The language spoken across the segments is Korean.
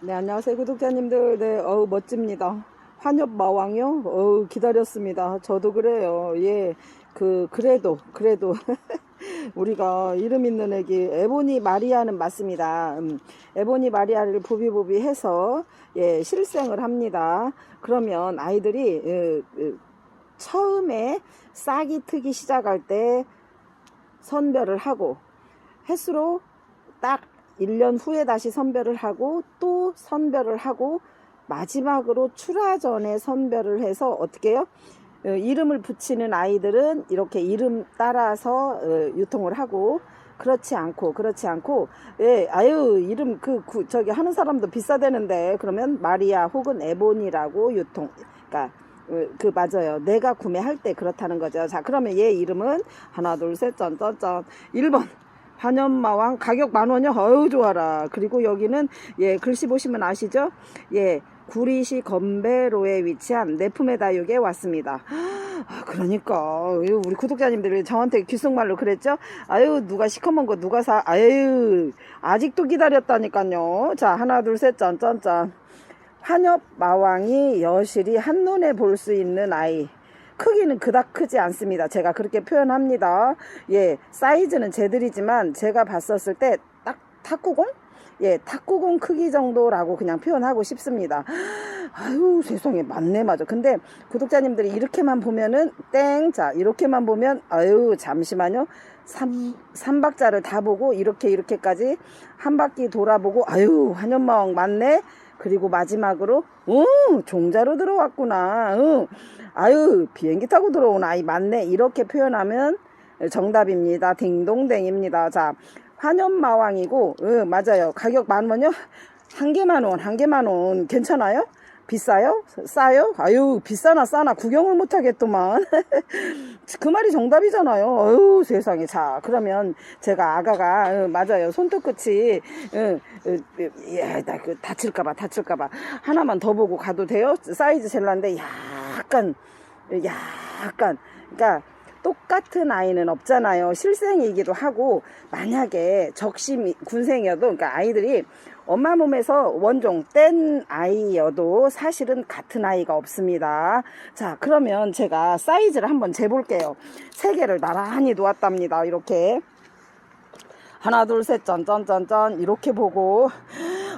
네, 안녕하세요, 구독자님들. 네, 멋집니다. 환엽마왕이요? 기다렸습니다. 저도 그래요. 예, 그래도, 우리가 이름 있는 애기, 에보니 마리아는 맞습니다. 에보니 마리아를 부비부비 해서, 예, 실생을 합니다. 그러면 아이들이, 처음에 싹이 트기 시작할 때 선별을 하고, 햇수로 딱 1년 후에 다시 선별을 하고 또 선별을 하고 마지막으로 출하 전에 선별을 해서 어떻게 해요? 이름을 붙이는 아이들은 이렇게 이름 따라서 유통을 하고 그렇지 않고 예, 아유 이름 저기 하는 사람도 비싸대는데 그러면 마리아 혹은 에보니라고 유통 그러니까 맞아요. 내가 구매할 때 그렇다는 거죠. 자, 그러면 얘 이름은 하나 둘 셋 짠짠짠 1번 환엽마왕 가격 10,000원이요. 어우 좋아라. 그리고 여기는 예 글씨 보시면 아시죠? 예 구리시 건배로에 위치한 내품의 다육에 왔습니다. 그러니까 우리 구독자님들이 저한테 귓속말로 그랬죠. 아유 누가 시커먼 거 누가 사. 아유 아직도 기다렸다니까요. 자 하나 둘 셋 짠짠짠 환엽마왕이 여실히 한눈에 볼 수 있는 아이. 크기는 그닥 크지 않습니다. 제가 그렇게 표현합니다. 예, 사이즈는 쟤들이지만 제가 봤었을 때 딱 탁구공? 예, 탁구공 크기 정도라고 그냥 표현하고 싶습니다. 아유, 세상에 맞네 맞아. 근데 구독자님들이 이렇게만 보면은 땡. 자, 이렇게만 보면 아유, 잠시만요. 3박자를 다 보고 이렇게까지 한 바퀴 돌아보고 아유, 환엽마왕 맞네. 그리고 마지막으로 종자로 들어왔구나. 아유 비행기 타고 들어온 아이 맞네. 이렇게 표현하면 정답입니다. 딩동댕입니다. 자 환엽마왕이고 맞아요. 가격 10,000원이요? 한 개만 원 괜찮아요? 비싸요? 싸요? 아유 비싸나 싸나 구경을 못하겠더만. 그 말이 정답이잖아요. 어유 세상에. 자 그러면 제가 아가가 맞아요. 손톱 끝이 예, 다칠까봐 하나만 더 보고 가도 돼요? 사이즈 젤란데 약간 그러니까 똑같은 아이는 없잖아요. 실생이기도 하고 만약에 적심 군생이어도 그러니까 아이들이 엄마 몸에서 원종 뗀 아이여도 사실은 같은 아이가 없습니다. 자 그러면 제가 사이즈를 한번 재볼게요. 3개를 나란히 놓았답니다. 이렇게 하나 둘 셋 짠짠짠짠 이렇게 보고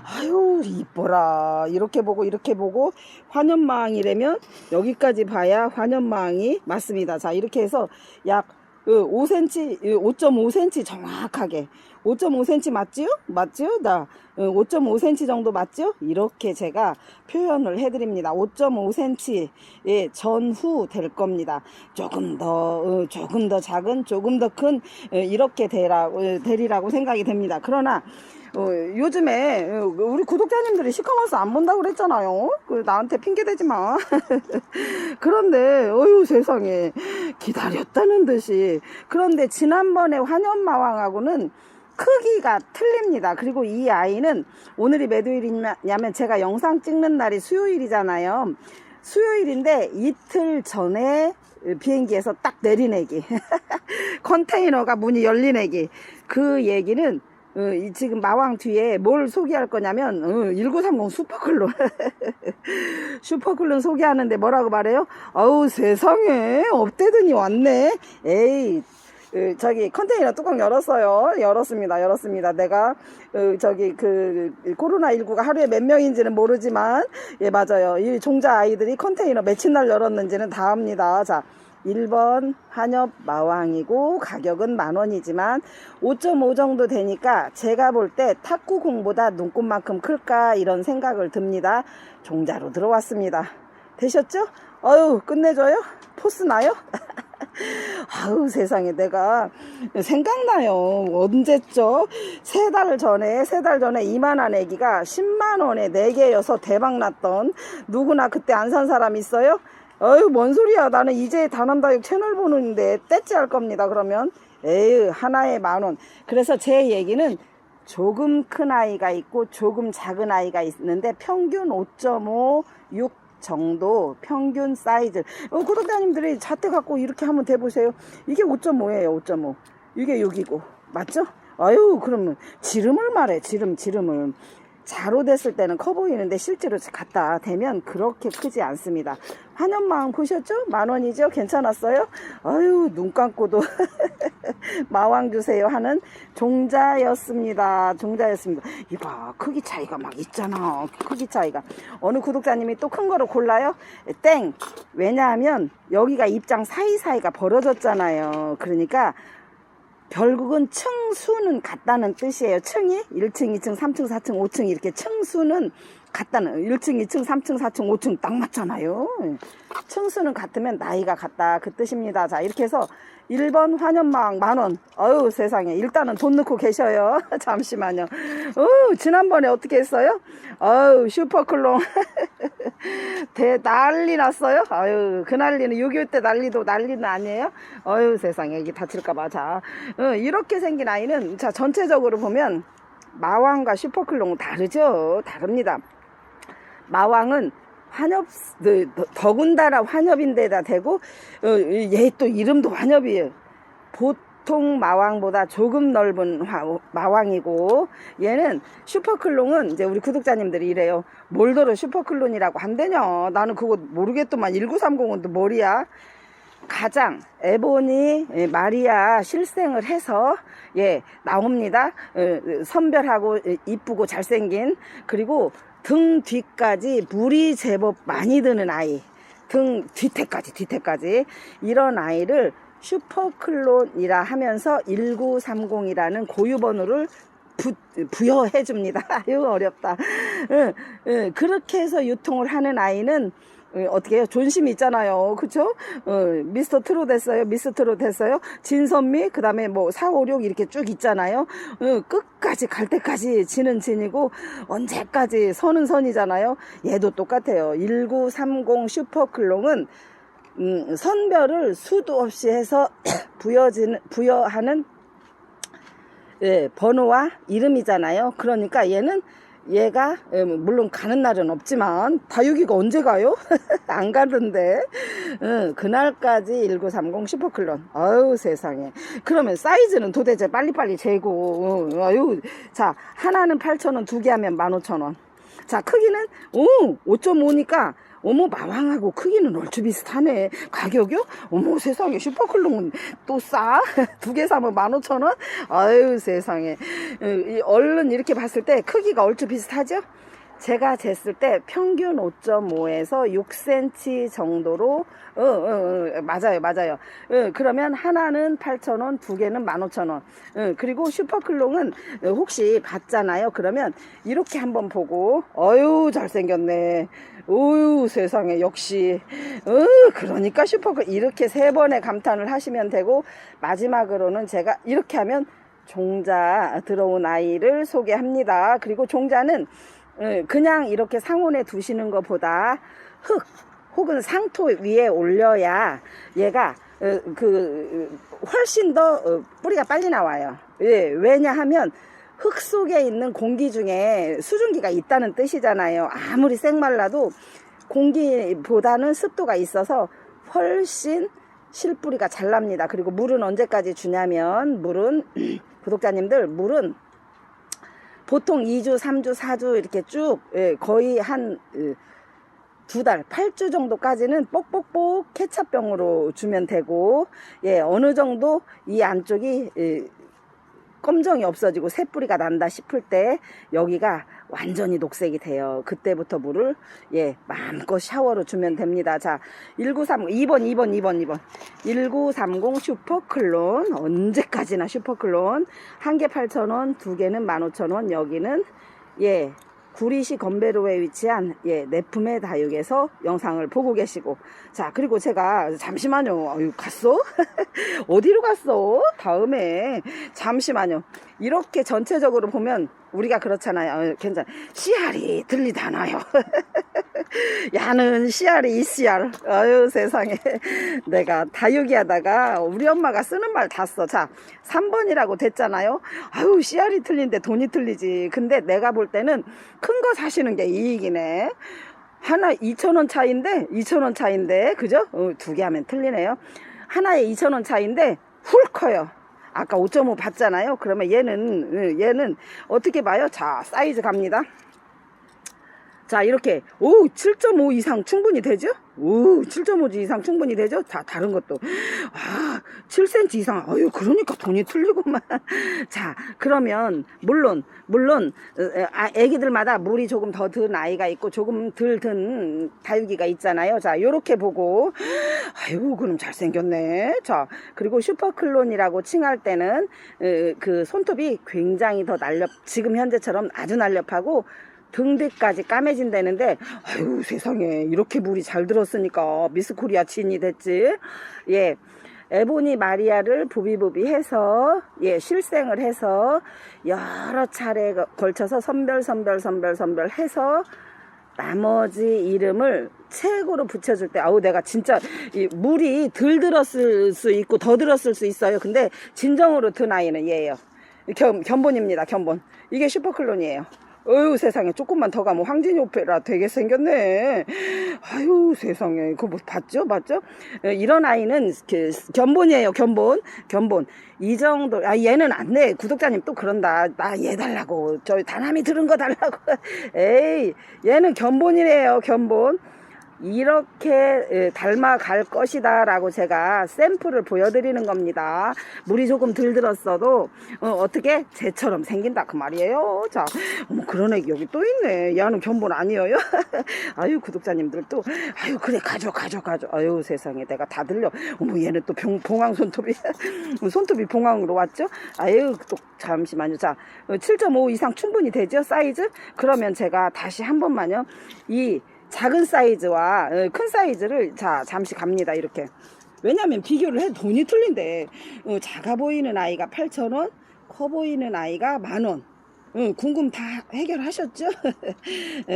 아유 이뻐라 이렇게 보고 환엽마왕이라면 여기까지 봐야 환엽마왕이 맞습니다. 자 이렇게 해서 약 5cm 5.5cm 정확하게 5.5cm 맞지요? 나 5.5cm 정도 맞죠? 이렇게 제가 표현을 해드립니다. 5.5cm 예, 전후 될 겁니다. 조금 더 작은 조금 더 큰 이렇게 되리라고 생각이 됩니다. 그러나 요즘에 우리 구독자님들이 시커먼서 안 본다고 그랬잖아요. 나한테 핑계대지 마. 그런데 어휴 세상에 기다렸다는 듯이. 그런데 지난번에 환엽마왕하고는 크기가 틀립니다. 그리고 이 아이는 오늘이 몇 요일이냐면 제가 영상 찍는 날이 수요일이잖아요. 수요일인데 이틀 전에 비행기에서 딱 내린 애기. 컨테이너가 문이 열린 애기. 그 얘기는 지금 마왕 뒤에 뭘 소개할 거냐면 1930 슈퍼클론 슈퍼클론 소개하는데 뭐라고 말해요? 어우 세상에 업되더니 왔네. 에이 저기 컨테이너 뚜껑 열었습니다. 내가 저기 코로나19가 하루에 몇 명인지는 모르지만 예 맞아요. 이 종자 아이들이 컨테이너 며칠 날 열었는지는 다 압니다. 자 1번 환엽마왕이고 가격은 10,000원이지만 5.5 정도 되니까 제가 볼 때 탁구공보다 눈꽃만큼 클까 이런 생각을 듭니다. 종자로 들어왔습니다. 되셨죠? 어유 끝내줘요? 포스 나요? 아우 세상에 내가 생각나요. 언제죠? 3달 전에 이만한 애기가 10만원에 4개여서 대박났던 누구나 그때 안 산 사람 있어요? 어휴 뭔 소리야. 나는 이제 다남다육 채널 보는데 떼찌 할 겁니다. 그러면 에휴 하나에 10,000원. 그래서 제 얘기는 조금 큰 아이가 있고 조금 작은 아이가 있는데 평균 5.5, 6 정도 평균 사이즈. 구독자님들이 자태 갖고 이렇게 한번 대보세요. 이게 5.5예요. 5.5 이게 6이고 맞죠? 아유 그러면 지름을 말해. 지름을 자로 됐을 때는 커 보이는데 실제로 갖다 대면 그렇게 크지 않습니다. 환연마왕 보셨죠? 10,000원이죠? 괜찮았어요? 아유, 눈 감고도 마왕 주세요 하는 종자였습니다. 종자였습니다. 이봐, 크기 차이가 막 있잖아. 크기 차이가. 어느 구독자님이 또 큰 거로 골라요? 땡! 왜냐하면 여기가 입장 사이사이가 벌어졌잖아요. 그러니까 결국은 층수는 같다는 뜻이에요. 층이 1층, 2층, 3층, 4층, 5층 이렇게 층수는 같다는 1층, 2층, 3층, 4층, 5층 딱 맞잖아요. 층수는 같으면 나이가 같다 그 뜻입니다. 자, 이렇게 해서 1번 환연마왕 10,000원. 어유 세상에. 일단은 돈 넣고 계셔요. 잠시만요. 지난번에 어떻게 했어요? 슈퍼클롱. 난리 났어요. 그 난리는 6.25 때 난리도 난리는 아니에요. 세상에. 이게 다칠까봐. 자, 이렇게 생긴 아이는, 자, 전체적으로 보면 마왕과 슈퍼클롱은 다르죠. 다릅니다. 마왕은 환엽, 더군다나 환엽인데다 대고, 얘 또 이름도 환엽이에요. 보통 마왕보다 조금 넓은 마왕이고, 얘는 슈퍼클론은 이제 우리 구독자님들이 이래요. 몰더러 슈퍼클론이라고 한대냐. 나는 그거 모르겠더만. 1930은 또 머리야. 가장 에보니 마리아 실생을 해서 나옵니다. 선별하고 이쁘고 잘생긴, 그리고 등 뒤까지 물이 제법 많이 드는 아이, 등 뒤태까지 이런 아이를 슈퍼클론이라 하면서 1930이라는 고유번호를 부여해 줍니다. 아유, 어렵다. 그렇게 해서 유통을 하는 아이는 어떻게 해요? 존심이 있잖아요. 그쵸? 미스터 트롯 했어요. 미스 트롯 했어요. 진선미, 그 다음에 뭐 4, 5, 6 이렇게 쭉 있잖아요. 끝까지 갈 때까지 진은 진이고, 언제까지 선은 선이잖아요. 얘도 똑같아요. 1930 슈퍼클롱은, 선별을 수도 없이 해서 부여하는, 번호와 이름이잖아요. 그러니까 얘가 물론 가는 날은 없지만 다육이가 언제 가요? 안 가는데 그날까지 1930 슈퍼클론. 아유 세상에. 그러면 사이즈는 도대체 빨리빨리 재고 자, 하나는 8,000원, 두 개 하면 15,000원. 자, 크기는 5.5니까 어머, 마왕하고 크기는 얼추 비슷하네. 가격이요? 어머, 세상에. 슈퍼클롱은 또 싸? 두 개 사면 15,000원? 아유, 세상에. 얼른 이렇게 봤을 때 크기가 얼추 비슷하죠? 제가 쟀을 때 평균 5.5에서 6cm 정도로, 맞아요. 그러면 하나는 8,000원, 두 개는 15,000원. 그리고 슈퍼클롱은 혹시 봤잖아요. 그러면 이렇게 한번 보고, 잘생겼네. 어유 세상에. 역시 그러니까 슈퍼클 이렇게 3번의 감탄을 하시면 되고, 마지막으로는 제가 이렇게 하면 종자 들어온 아이를 소개합니다. 그리고 종자는 그냥 이렇게 상온에 두시는 것보다 흙 혹은 상토 위에 올려야 얘가 훨씬 더 뿌리가 빨리 나와요. 왜냐하면 흙 속에 있는 공기 중에 수증기가 있다는 뜻이잖아요. 아무리 생말라도 공기보다는 습도가 있어서 훨씬 실뿌리가 잘 납니다. 그리고 물은 언제까지 주냐면, 물은 구독자님들, 물은 보통 2주, 3주, 4주 이렇게 쭉 거의 한 2달, 8주 정도까지는 뽁뽁뽁 케찹병으로 주면 되고, 어느 정도 이 안쪽이 검정이 없어지고 새뿌리가 난다 싶을 때 여기가 완전히 녹색이 돼요. 그때부터 물을 마음껏 샤워로 주면 됩니다. 자, 1930 2번 1930 슈퍼클론. 언제까지나 슈퍼클론. 한 개 8,000원, 두 개는 15,000원. 여기는 구리시 건배로에 위치한 내품의 다육에서 영상을 보고 계시고, 자, 그리고 제가 잠시만요. 갔어? 어디로 갔어? 다음에 잠시만요. 이렇게 전체적으로 보면 우리가 그렇잖아요. 괜찮아. 씨알이 들리잖아요. 야는 씨알이 이 씨알. 아유 세상에. 내가 다육이 하다가 우리 엄마가 쓰는 말 다 써. 자, 3번이라고 됐잖아요. 아유, 씨알이 틀린데 돈이 틀리지. 근데 내가 볼 때는 큰 거 사시는 게 이익이네. 하나 2,000원 차인데, 2,000원 차인데, 그죠? 두 개 하면 틀리네요. 하나에 2,000원 차인데 훌 커요. 아까 5.5 봤잖아요. 그러면 얘는 어떻게 봐요? 자, 사이즈 갑니다. 자, 이렇게, 오, 7.5 이상 충분히 되죠? 오, 7.5 이상 충분히 되죠? 자, 다른 것도. 아, 7cm 이상. 아유, 그러니까 돈이 틀리구만. 자, 그러면, 물론, 애기들마다 물이 조금 더 든 아이가 있고, 조금 덜 든 다육이가 있잖아요. 자, 요렇게 보고, 아유, 그럼 잘생겼네. 자, 그리고 슈퍼클론이라고 칭할 때는, 그 손톱이 굉장히 더 지금 현재처럼 아주 날렵하고, 등 뒤까지 까매진다는데, 아유, 세상에, 이렇게 물이 잘 들었으니까 미스 코리아 진이 됐지. 예. 에보니 마리아를 부비부비 해서, 예, 실생을 해서, 여러 차례 걸쳐서 선별 해서, 나머지 이름을 최고로 붙여줄 때, 아우, 내가 진짜, 이 물이 덜 들었을 수 있고, 더 들었을 수 있어요. 근데, 진정으로 든 아이는 얘예요. 견본입니다, 견본. 이게 슈퍼클론이에요. 어휴, 세상에, 조금만 더 가면 황진이 오페라 되게 생겼네. 아유, 세상에, 그거 뭐 봤죠? 이런 아이는 견본이에요, 견본. 이 정도, 얘는 안 돼. 구독자님 또 그런다. 나 얘 달라고. 저 다남이 들은 거 달라고. 에이, 얘는 견본이래요, 견본. 이렇게 닮아갈 것이다 라고 제가 샘플을 보여드리는 겁니다. 물이 조금 덜 들었어도 어떻게 쟤처럼 생긴다 그 말이에요. 자, 어머, 그런 애기 여기 또 있네. 얘는 견본 아니에요? 아유, 구독자님들 또 아유, 그래, 가져. 아유, 세상에, 내가 다 들려. 어머, 얘는 또 봉황 손톱이 손톱이 봉황으로 왔죠? 아유, 또 잠시만요. 자, 7.5 이상 충분히 되죠, 사이즈? 그러면 제가 다시 한 번만요, 이 작은 사이즈와 큰 사이즈를, 자, 잠시 갑니다. 이렇게. 왜냐면 비교를 해도 돈이 틀린데, 작아 보이는 아이가 8,000원, 커 보이는 아이가 10,000원. 궁금 다 해결하셨죠?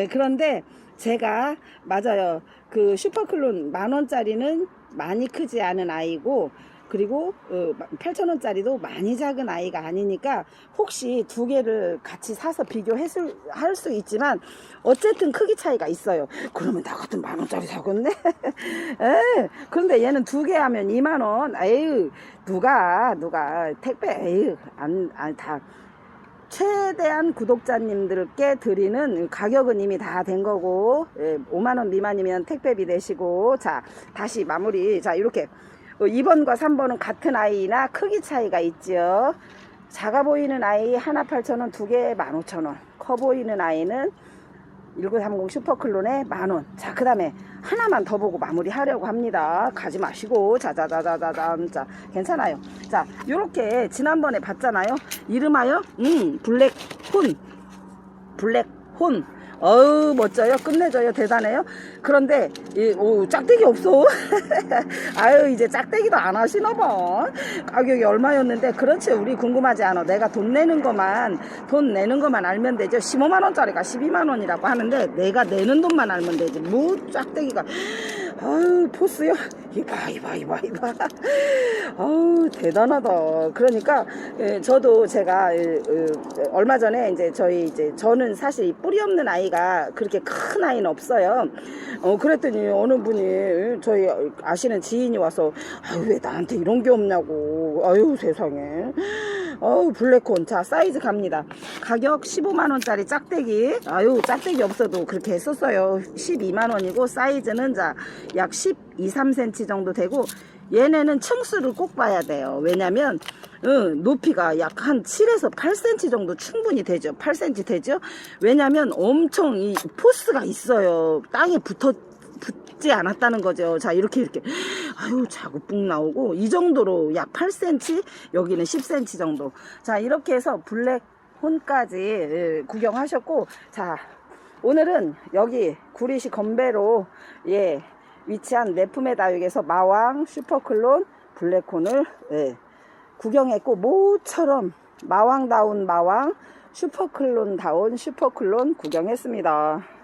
그런데 제가, 맞아요, 그 슈퍼클론 10,000원짜리는 많이 크지 않은 아이고, 그리고 8,000원짜리도 많이 작은 아이가 아니니까 혹시 두 개를 같이 사서 비교할 수 있지만 어쨌든 크기 차이가 있어요. 그러면 나 같은 10,000원짜리 사겠네. 그런데 얘는 두 개 하면 20,000원. 에휴, 누가 택배, 에휴, 다 최대한 구독자님들께 드리는 가격은 이미 다 된 거고, 5만원 미만이면 택배비 내시고. 자, 다시 마무리. 자, 이렇게 2번과 3번은 같은 아이나 크기 차이가 있죠. 작아 보이는 아이 하나 8,000원, 두 개 15,000원. 커 보이는 아이는 1930 슈퍼클론에 10,000원. 자, 그 다음에 하나만 더 보고 마무리 하려고 합니다. 가지 마시고. 자, 괜찮아요. 자, 요렇게 지난번에 봤잖아요. 이름하여 블랙혼. 어우, 멋져요. 끝내줘요. 대단해요. 그런데 짝대기 없어. 아유, 이제 짝대기도 안 하시나봐. 가격이 얼마였는데. 그렇지, 우리 궁금하지 않아. 내가 돈 내는 것만 알면 되죠. 15만원짜리가 12만원이라고 하는데 내가 내는 돈만 알면 되지. 뭐 짝대기가. 아유, 포스요. 이봐. 아우, 대단하다. 그러니까 저도 제가 얼마 전에 저는 사실 뿌리 없는 아이가 그렇게 큰 아이는 없어요. 그랬더니 어느 분이, 저희 아시는 지인이 와서, 아유, 왜 나한테 이런 게 없냐고. 아유, 세상에. 아유, 블랙콘. 자, 사이즈 갑니다. 가격 15만원짜리 짝대기. 아유, 짝대기 없어도 그렇게 했었어요. 12만원이고, 사이즈는 약 12, 3cm 정도 되고, 얘네는 층수를 꼭 봐야 돼요. 왜냐면 높이가 약 한 7에서 8cm 정도 충분히 되죠. 8cm 되죠. 왜냐면 엄청 이 포스가 있어요. 땅에 붙지 않았다는 거죠. 자, 이렇게 아유, 자국북 나오고, 이 정도로 약 8cm, 여기는 10cm 정도. 자, 이렇게 해서 블랙혼까지 구경하셨고, 자, 오늘은 여기 구리시 건배로 위치한 내품의 다육에서 마왕, 슈퍼클론, 블랙혼을 구경했고, 모처럼 마왕다운 마왕, 슈퍼클론다운 슈퍼클론 구경했습니다.